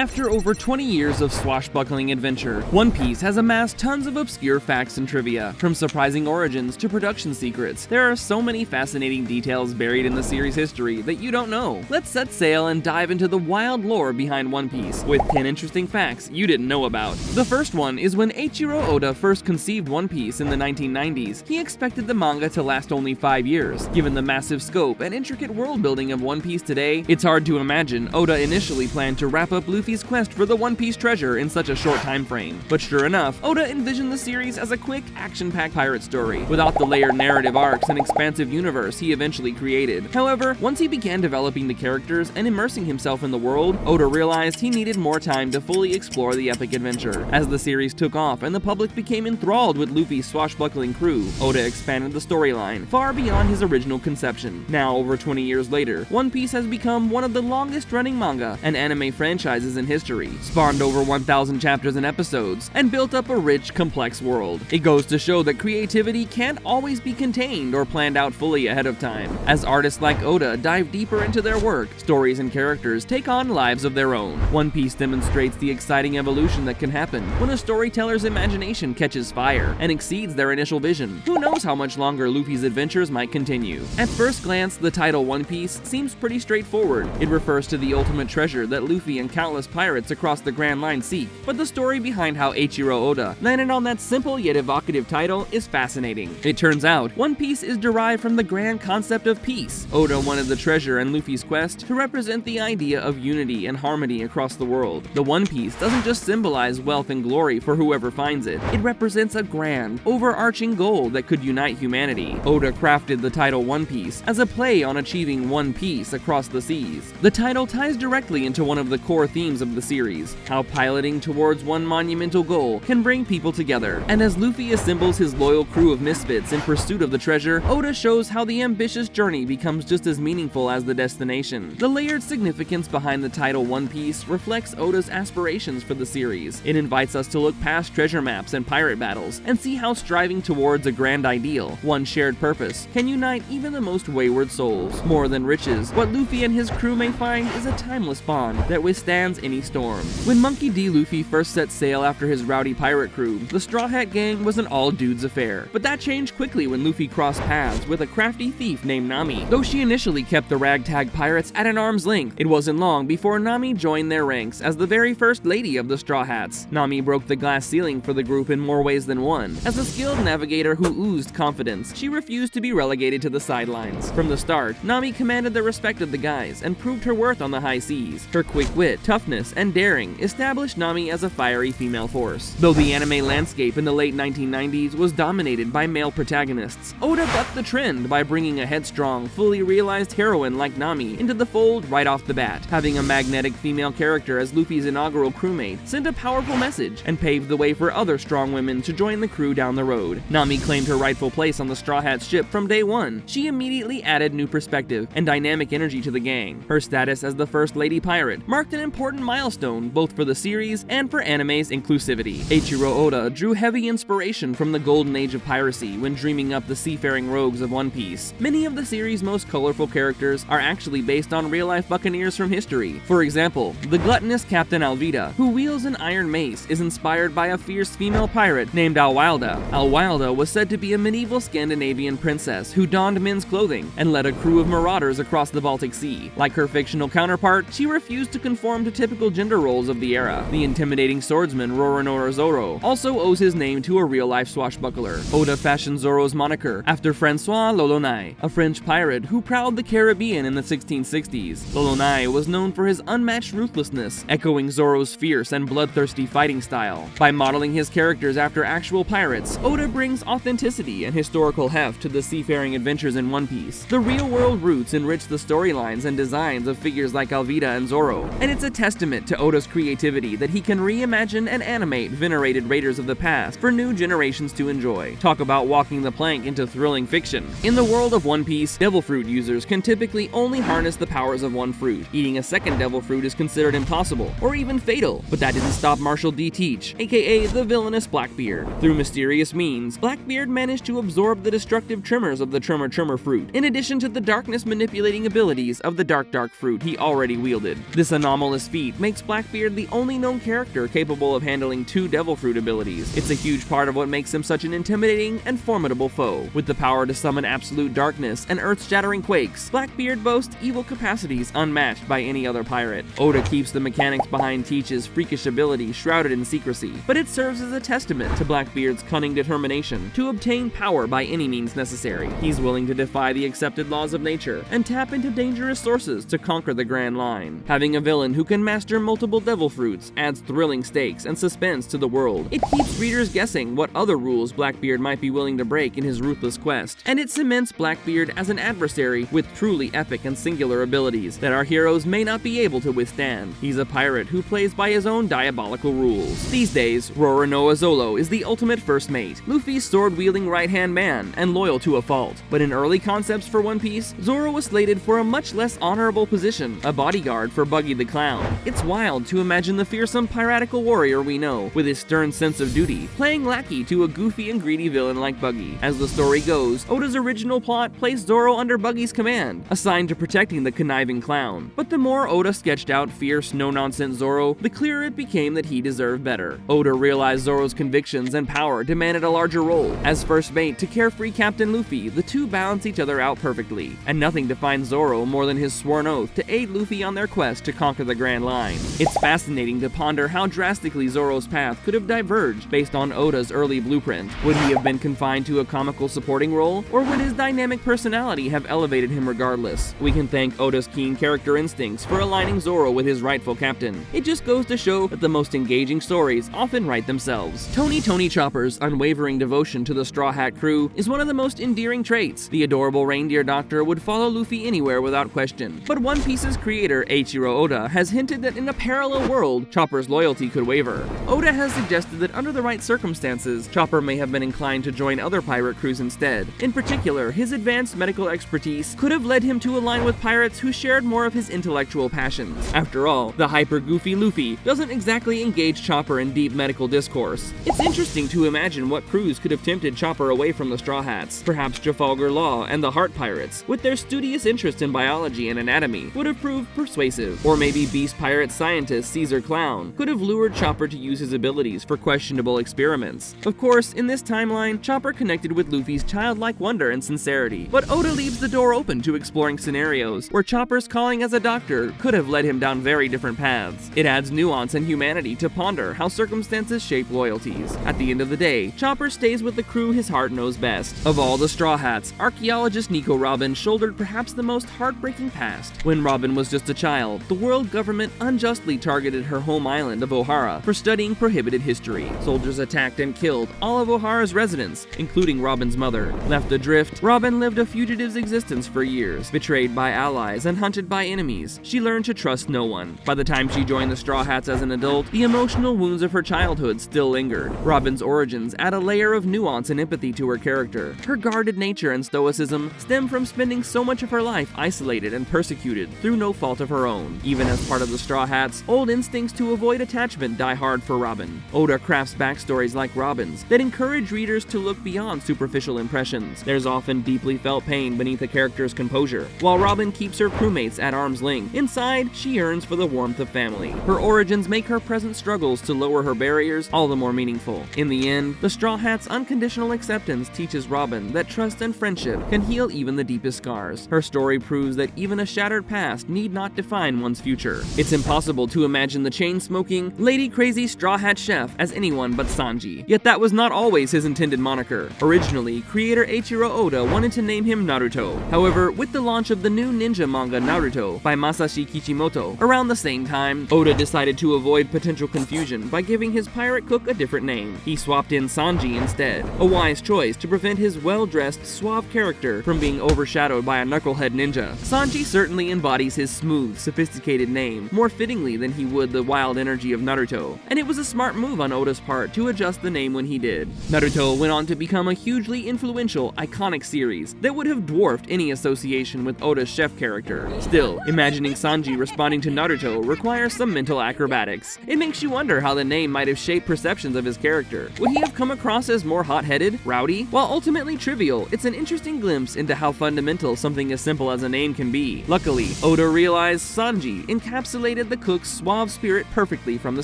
After over 20 years of swashbuckling adventure, One Piece has amassed tons of obscure facts and trivia. From surprising origins to production secrets, there are so many fascinating details buried in the series' history that you don't know. Let's set sail and dive into the wild lore behind One Piece, with 10 interesting facts you didn't know about. The first one is when Eiichiro Oda first conceived One Piece in the 1990s, he expected the manga to last only 5 years. Given the massive scope and intricate world building of One Piece today, it's hard to imagine Oda initially planned to wrap up Luffy's quest for the One Piece treasure in such a short time frame. But sure enough, Oda envisioned the series as a quick, action-packed pirate story, without the layered narrative arcs and expansive universe he eventually created. However, once he began developing the characters and immersing himself in the world, Oda realized he needed more time to fully explore the epic adventure. As the series took off and the public became enthralled with Luffy's swashbuckling crew, Oda expanded the storyline far beyond his original conception. Now, over 20 years later, One Piece has become one of the longest-running manga and anime franchises in history, spawned over 1,000 chapters and episodes, and built up a rich, complex world. It goes to show that creativity can't always be contained or planned out fully ahead of time. As artists like Oda dive deeper into their work, stories and characters take on lives of their own. One Piece demonstrates the exciting evolution that can happen when a storyteller's imagination catches fire and exceeds their initial vision. Who knows how much longer Luffy's adventures might continue? At first glance, the title One Piece seems pretty straightforward. It refers to the ultimate treasure that Luffy and countless pirates across the Grand Line seek. But the story behind how Eiichiro Oda landed on that simple yet evocative title is fascinating. It turns out, One Piece is derived from the grand concept of peace. Oda wanted the treasure and Luffy's quest to represent the idea of unity and harmony across the world. The One Piece doesn't just symbolize wealth and glory for whoever finds it. It represents a grand, overarching goal that could unite humanity. Oda crafted the title One Piece as a play on achieving one piece across the seas. The title ties directly into one of the core themes of the series, how piloting towards one monumental goal can bring people together. And as Luffy assembles his loyal crew of misfits in pursuit of the treasure, Oda shows how the ambitious journey becomes just as meaningful as the destination. The layered significance behind the title One Piece reflects Oda's aspirations for the series. It invites us to look past treasure maps and pirate battles and see how striving towards a grand ideal, one shared purpose, can unite even the most wayward souls. More than riches, what Luffy and his crew may find is a timeless bond that withstands any storm. When Monkey D. Luffy first set sail after his rowdy pirate crew, the Straw Hat Gang was an all-dudes affair. But that changed quickly when Luffy crossed paths with a crafty thief named Nami. Though she initially kept the ragtag pirates at an arm's length, it wasn't long before Nami joined their ranks as the very first lady of the Straw Hats. Nami broke the glass ceiling for the group in more ways than one. As a skilled navigator who oozed confidence, she refused to be relegated to the sidelines. From the start, Nami commanded the respect of the guys and proved her worth on the high seas. Her quick wit, toughness, and daring established Nami as a fiery female force. Though the anime landscape in the late 1990s was dominated by male protagonists, Oda bucked the trend by bringing a headstrong, fully realized heroine like Nami into the fold right off the bat. Having a magnetic female character as Luffy's inaugural crewmate sent a powerful message and paved the way for other strong women to join the crew down the road. Nami claimed her rightful place on the Straw Hat's ship from day one. She immediately added new perspective and dynamic energy to the gang. Her status as the first lady pirate marked an important milestone both for the series and for anime's inclusivity. Eiichiro Oda drew heavy inspiration from the golden age of piracy when dreaming up the seafaring rogues of One Piece. Many of the series' most colorful characters are actually based on real-life buccaneers from history. For example, the gluttonous Captain Alvida, who wields an iron mace, is inspired by a fierce female pirate named Alwalda. Alwalda was said to be a medieval Scandinavian princess who donned men's clothing and led a crew of marauders across the Baltic Sea. Like her fictional counterpart, she refused to conform to typical gender roles of the era. The intimidating swordsman Roronoa Zoro also owes his name to a real-life swashbuckler. Oda fashioned Zoro's moniker after Francois Lolonai, a French pirate who prowled the Caribbean in the 1660s. Lolonai was known for his unmatched ruthlessness, echoing Zoro's fierce and bloodthirsty fighting style. By modeling his characters after actual pirates, Oda brings authenticity and historical heft to the seafaring adventures in One Piece. The real-world roots enrich the storylines and designs of figures like Alvida and Zoro, and it's a testament to Oda's creativity that he can reimagine and animate venerated raiders of the past for new generations to enjoy. Talk about walking the plank into thrilling fiction. In the world of One Piece, devil fruit users can typically only harness the powers of one fruit. Eating a second devil fruit is considered impossible, or even fatal, but that didn't stop Marshall D. Teach, aka the villainous Blackbeard. Through mysterious means, Blackbeard managed to absorb the destructive tremors of the Tremor fruit, in addition to the darkness manipulating abilities of the Dark fruit he already wielded. This anomalous feat feat makes Blackbeard the only known character capable of handling 2 Devil Fruit abilities. It's a huge part of what makes him such an intimidating and formidable foe. With the power to summon absolute darkness and earth-shattering quakes, Blackbeard boasts evil capacities unmatched by any other pirate. Oda keeps the mechanics behind Teach's freakish ability shrouded in secrecy, but it serves as a testament to Blackbeard's cunning determination to obtain power by any means necessary. He's willing to defy the accepted laws of nature and tap into dangerous sources to conquer the Grand Line. Having a villain who can master multiple devil fruits adds thrilling stakes and suspense to the world. It keeps readers guessing what other rules Blackbeard might be willing to break in his ruthless quest, and it cements Blackbeard as an adversary with truly epic and singular abilities that our heroes may not be able to withstand. He's a pirate who plays by his own diabolical rules. These days, Roronoa Zolo is the ultimate first mate, Luffy's sword-wielding right-hand man, and loyal to a fault. But in early concepts for One Piece, Zoro was slated for a much less honorable position, a bodyguard for Buggy the Clown. It's wild to imagine the fearsome piratical warrior we know, with his stern sense of duty, playing lackey to a goofy and greedy villain like Buggy. As the story goes, Oda's original plot placed Zoro under Buggy's command, assigned to protecting the conniving clown. But the more Oda sketched out fierce, no-nonsense Zoro, the clearer it became that he deserved better. Oda realized Zoro's convictions and power demanded a larger role. As first mate to carefree Captain Luffy, the two balance each other out perfectly, and nothing defines Zoro more than his sworn oath to aid Luffy on their quest to conquer the Grand Line. It's fascinating to ponder how drastically Zoro's path could have diverged based on Oda's early blueprint. Would he have been confined to a comical supporting role, or would his dynamic personality have elevated him regardless? We can thank Oda's keen character instincts for aligning Zoro with his rightful captain. It just goes to show that the most engaging stories often write themselves. Tony Chopper's unwavering devotion to the Straw Hat crew is one of the most endearing traits. The adorable reindeer doctor would follow Luffy anywhere without question. But One Piece's creator, Eiichiro Oda, has hinted that in a parallel world, Chopper's loyalty could waver. Oda has suggested that under the right circumstances, Chopper may have been inclined to join other pirate crews instead. In particular, his advanced medical expertise could have led him to align with pirates who shared more of his intellectual passions. After all, the hyper-goofy Luffy doesn't exactly engage Chopper in deep medical discourse. It's interesting to imagine what crews could have tempted Chopper away from the Straw Hats. Perhaps Trafalgar Law and the Heart Pirates, with their studious interest in biology and anatomy, would have proved persuasive. Or maybe Beast Pirate scientist Caesar Clown could have lured Chopper to use his abilities for questionable experiments. Of course, in this timeline, Chopper connected with Luffy's childlike wonder and sincerity, but Oda leaves the door open to exploring scenarios where Chopper's calling as a doctor could have led him down very different paths. It adds nuance and humanity to ponder how circumstances shape loyalties. At the end of the day, Chopper stays with the crew his heart knows best. Of all the Straw Hats, archaeologist Nico Robin shouldered perhaps the most heartbreaking past. When Robin was just a child, the world government unjustly targeted her home island of Ohara for studying prohibited history. Soldiers attacked and killed all of Ohara's residents, including Robin's mother. Left adrift, Robin lived a fugitive's existence for years, betrayed by allies and hunted by enemies. She learned to trust no one. By the time she joined the Straw Hats as an adult, the emotional wounds of her childhood still lingered. Robin's origins add a layer of nuance and empathy to her character. Her guarded nature and stoicism stem from spending so much of her life isolated and persecuted through no fault of her own. Even as part of the Straw Hats, old instincts to avoid attachment die hard for Robin. Oda crafts backstories like Robin's that encourage readers to look beyond superficial impressions. There's often deeply felt pain beneath a character's composure. While Robin keeps her crewmates at arm's length, inside, she yearns for the warmth of family. Her origins make her present struggles to lower her barriers all the more meaningful. In the end, the Straw Hats' unconditional acceptance teaches Robin that trust and friendship can heal even the deepest scars. Her story proves that even a shattered past need not define one's future. It's impossible to imagine the chain-smoking, lady-crazy Straw Hat chef as anyone but Sanji. Yet that was not always his intended moniker. Originally, creator Eiichiro Oda wanted to name him Naruto. However, with the launch of the new ninja manga Naruto by Masashi Kishimoto around the same time, Oda decided to avoid potential confusion by giving his pirate cook a different name. He swapped in Sanji instead, a wise choice to prevent his well-dressed, suave character from being overshadowed by a knucklehead ninja. Sanji certainly embodies his smooth, sophisticated name more fittingly than he would the wild energy of Naruto, and it was a smart move on Oda's part to adjust the name when he did. Naruto went on to become a hugely influential, iconic series that would have dwarfed any association with Oda's chef character. Still, imagining Sanji responding to Naruto requires some mental acrobatics. It makes you wonder how the name might have shaped perceptions of his character. Would he have come across as more hot-headed, rowdy? While ultimately trivial, it's an interesting glimpse into how fundamental something as simple as a name can be. Luckily, Oda realized Sanji encapsulated encapsulated the cook's suave spirit perfectly from the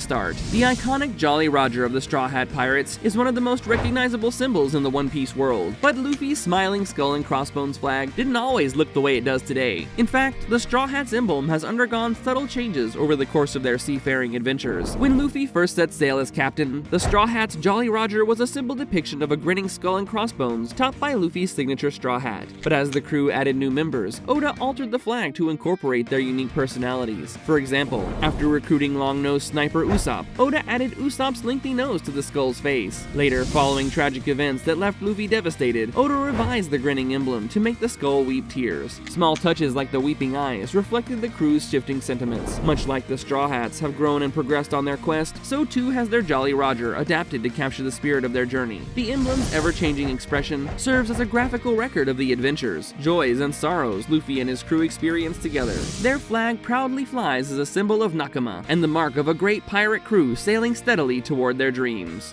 start. The iconic Jolly Roger of the Straw Hat Pirates is one of the most recognizable symbols in the One Piece world, but Luffy's smiling skull and crossbones flag didn't always look the way it does today. In fact, the Straw Hat's emblem has undergone subtle changes over the course of their seafaring adventures. When Luffy first set sail as captain, the Straw Hat's Jolly Roger was a simple depiction of a grinning skull and crossbones topped by Luffy's signature straw hat. But as the crew added new members, Oda altered the flag to incorporate their unique personalities. For example, after recruiting long-nosed sniper Usopp, Oda added Usopp's lengthy nose to the skull's face. Later, following tragic events that left Luffy devastated, Oda revised the grinning emblem to make the skull weep tears. Small touches like the weeping eyes reflected the crew's shifting sentiments. Much like the Straw Hats have grown and progressed on their quest, so too has their Jolly Roger adapted to capture the spirit of their journey. The emblem's ever-changing expression serves as a graphical record of the adventures, joys, and sorrows Luffy and his crew experienced together. Their flag proudly flies as a symbol of Nakama and the mark of a great pirate crew sailing steadily toward their dreams.